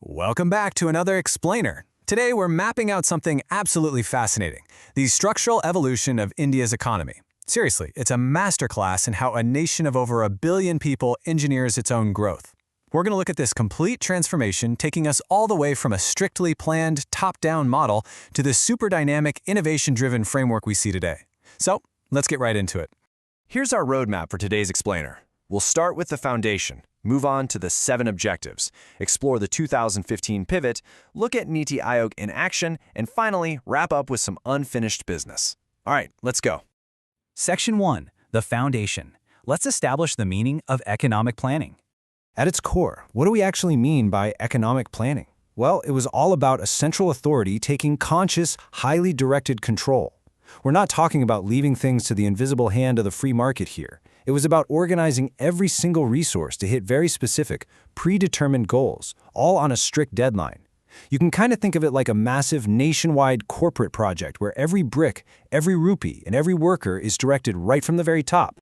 Welcome back to another Explainer. Today we're mapping out something absolutely fascinating, the structural evolution of India's economy. Seriously, it's a masterclass in how a nation of over 1 billion people engineers its own growth. We're going to look at this complete transformation taking us all the way from a strictly planned, top-down model to the super dynamic, innovation-driven framework we see today. So, let's get right into it. Here's our roadmap for today's Explainer. We'll start with the foundation, move on to the 7 objectives, explore the 2015 pivot, look at Niti Aayog in action, and finally wrap up with some unfinished business. All right, let's go. Section 1. The Foundation. Let's establish the meaning of economic planning. At its core, what do we actually mean by economic planning? Well, it was all about a central authority taking conscious, highly directed control. We're not talking about leaving things to the invisible hand of the free market here. It was about organizing every single resource to hit very specific, predetermined goals, all on a strict deadline. You can kind of think of it like a massive nationwide corporate project where every brick, every rupee, and every worker is directed right from the very top.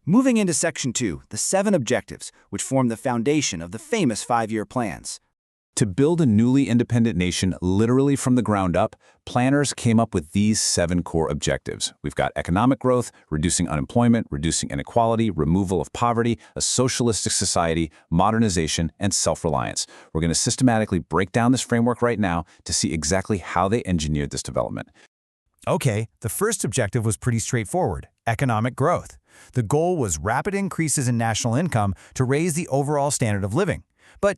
Moving into Section 2, the 7 objectives, which form the foundation of the famous 5-year plans. To build a newly independent nation literally from the ground up, planners came up with these 7 core objectives. We've got economic growth, reducing unemployment, reducing inequality, removal of poverty, a socialistic society, modernization, and self-reliance. We're going to systematically break down this framework right now to see exactly how they engineered this development. Okay, the first objective was pretty straightforward: economic growth. The goal was rapid increases in national income to raise the overall standard of living. But,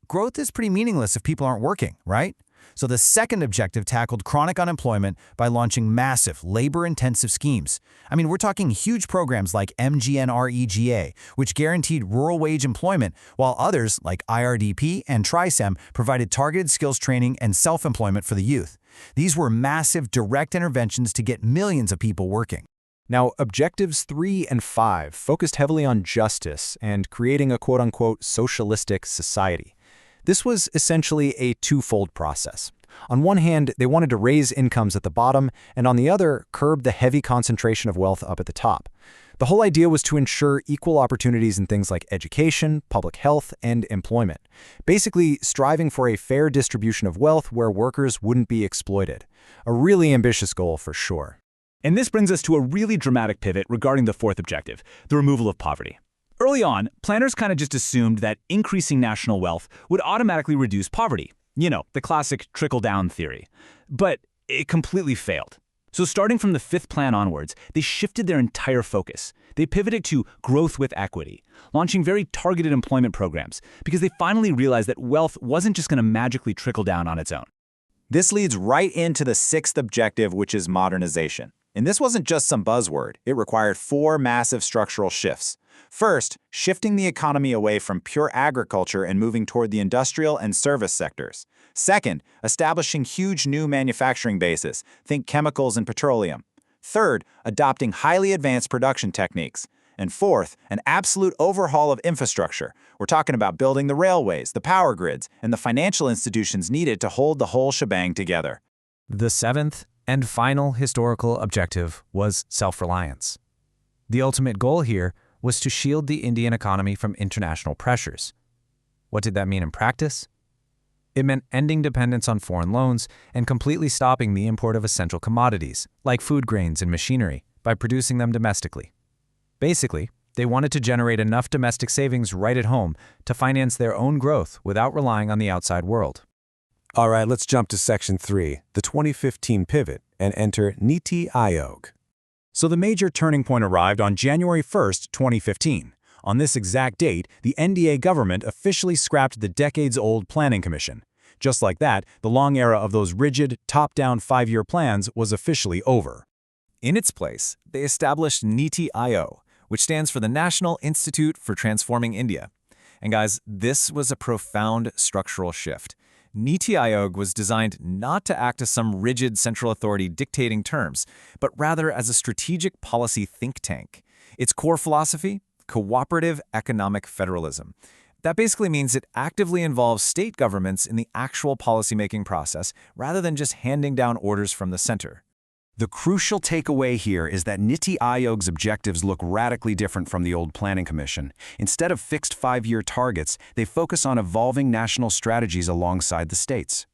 growth is pretty meaningless if people aren't working, right? So the second objective tackled chronic unemployment by launching massive, labor-intensive schemes. We're talking huge programs like MGNREGA, which guaranteed rural wage employment, while others, like IRDP and TRISEM, provided targeted skills training and self-employment for the youth. These were massive, direct interventions to get millions of people working. Now, objectives 3 and 5 focused heavily on justice and creating a quote-unquote socialistic society. This was essentially a twofold process. On one hand, they wanted to raise incomes at the bottom, and on the other, curb the heavy concentration of wealth up at the top. The whole idea was to ensure equal opportunities in things like education, public health, and employment. Basically, striving for a fair distribution of wealth where workers wouldn't be exploited. A really ambitious goal for sure. And this brings us to a really dramatic pivot regarding the fourth objective, the removal of poverty. Early on, planners kind of just assumed that increasing national wealth would automatically reduce poverty. The classic trickle-down theory. But it completely failed. So starting from the 5th plan onwards, they shifted their entire focus. They pivoted to growth with equity, launching very targeted employment programs because they finally realized that wealth wasn't just going to magically trickle down on its own. This leads right into the 6th objective, which is modernization. And this wasn't just some buzzword. It required 4 massive structural shifts. First, shifting the economy away from pure agriculture and moving toward the industrial and service sectors. Second, establishing huge new manufacturing bases, think chemicals and petroleum. Third, adopting highly advanced production techniques. And fourth, an absolute overhaul of infrastructure. We're talking about building the railways, the power grids, and the financial institutions needed to hold the whole shebang together. The 7th and final historical objective was self-reliance. The ultimate goal here was to shield the Indian economy from international pressures. What did that mean in practice? It meant ending dependence on foreign loans and completely stopping the import of essential commodities, like food grains and machinery, by producing them domestically. Basically, they wanted to generate enough domestic savings right at home to finance their own growth without relying on the outside world. All right, let's jump to Section 3, the 2015 pivot, and enter Niti Aayog. So the major turning point arrived on January 1st, 2015. On this exact date, the NDA government officially scrapped the decades-old Planning Commission. Just like that, the long era of those rigid, top-down 5-year plans was officially over. In its place, they established Niti Aayog, which stands for the National Institute for Transforming India. And guys, this was a profound structural shift. Niti Aayog was designed not to act as some rigid central authority dictating terms, but rather as a strategic policy think tank. Its core philosophy? Cooperative economic federalism. That basically means it actively involves state governments in the actual policymaking process rather than just handing down orders from the center. The crucial takeaway here is that Niti Aayog's objectives look radically different from the old Planning Commission. Instead of fixed 5-year targets, they focus on evolving national strategies alongside the states.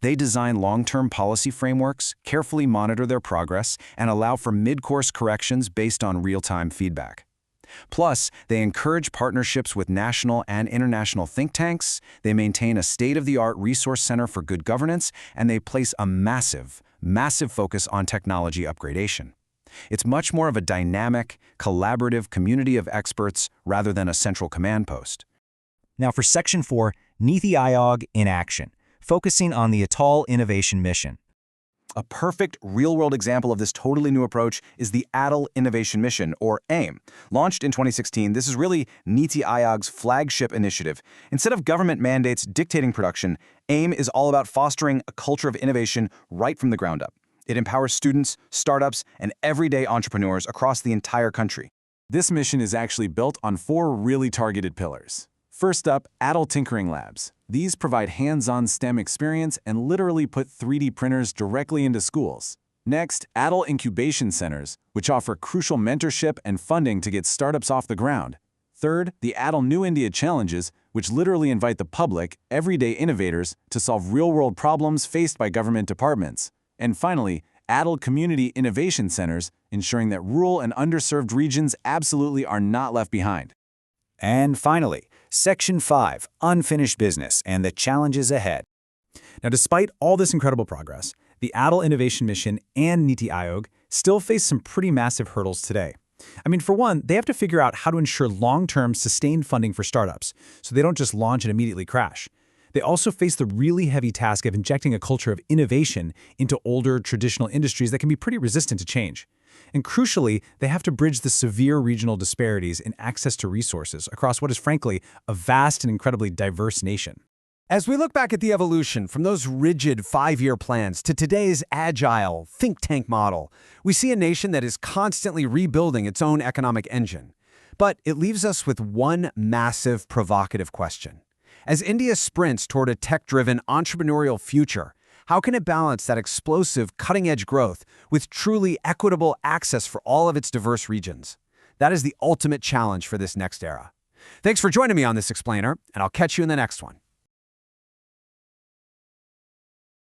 They design long-term policy frameworks, carefully monitor their progress, and allow for mid-course corrections based on real-time feedback. Plus, they encourage partnerships with national and international think tanks, they maintain a state-of-the-art resource center for good governance, and they place a massive focus on technology upgradation. It's much more of a dynamic, collaborative community of experts rather than a central command post. Now for Section 4, Niti Aayog in action, focusing on the Atal Innovation Mission. A perfect real-world example of this totally new approach is the Atal Innovation Mission, or AIM. Launched in 2016, this is really Niti Aayog's flagship initiative. Instead of government mandates dictating production, AIM is all about fostering a culture of innovation right from the ground up. It empowers students, startups, and everyday entrepreneurs across the entire country. This mission is actually built on 4 really targeted pillars. First up, Atal Tinkering Labs. These provide hands-on STEM experience and literally put 3D printers directly into schools. Next, Atal Incubation Centers, which offer crucial mentorship and funding to get startups off the ground. Third, the Atal New India Challenges, which literally invite the public, everyday innovators, to solve real-world problems faced by government departments. And finally, Atal Community Innovation Centers, ensuring that rural and underserved regions absolutely are not left behind. And finally, Section 5, Unfinished Business and the Challenges Ahead. Now, despite all this incredible progress, the Atal Innovation Mission and Niti Aayog still face some pretty massive hurdles today. I mean, for one, they have to figure out how to ensure long-term, sustained funding for startups, so they don't just launch and immediately crash. They also face the really heavy task of injecting a culture of innovation into older, traditional industries that can be pretty resistant to change. And crucially, they have to bridge the severe regional disparities in access to resources across what is frankly a vast and incredibly diverse nation. As we look back at the evolution from those rigid 5-year plans to today's agile think tank model, we see a nation that is constantly rebuilding its own economic engine. But it leaves us with one massive provocative question. As India sprints toward a tech-driven entrepreneurial future, how can it balance that explosive, cutting-edge growth with truly equitable access for all of its diverse regions? That is the ultimate challenge for this next era. Thanks for joining me on this explainer, and I'll catch you in the next one.